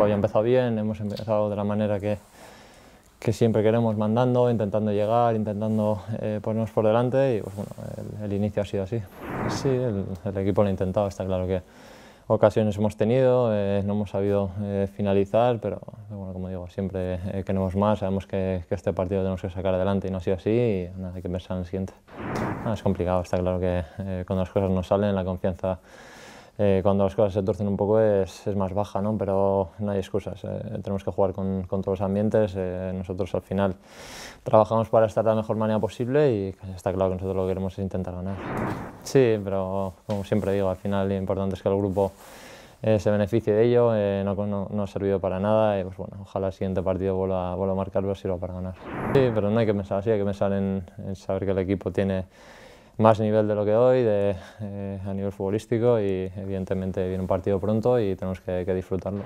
equipo había empezado bien, hemos empezado de la manera que siempre queremos, mandando, intentando llegar, intentando ponernos por delante y pues, bueno, el inicio ha sido así. Sí, el equipo lo ha intentado, está claro que ocasiones hemos tenido, no hemos sabido finalizar, pero bueno, como digo, siempre queremos más, sabemos que este partido tenemos que sacar adelante y no ha sido así y nada, hay que pensar en el siguiente. Es complicado, está claro que cuando las cosas no salen, la confianza, cuando las cosas se torcen un poco es más baja, ¿no? Pero no hay excusas, tenemos que jugar con todos los ambientes, nosotros al final trabajamos para estar de la mejor manera posible y está claro que nosotros lo que queremos es intentar ganar. Sí, pero como siempre digo, al final lo importante es que el grupo se beneficie de ello, no ha servido para nada y pues bueno, ojalá el siguiente partido vuelva a marcar, pero sirva para ganar. Sí, pero no hay que pensar así, hay que pensar en saber que el equipo tiene más nivel de lo que hoy, a nivel futbolístico y evidentemente viene un partido pronto y tenemos que disfrutarlo.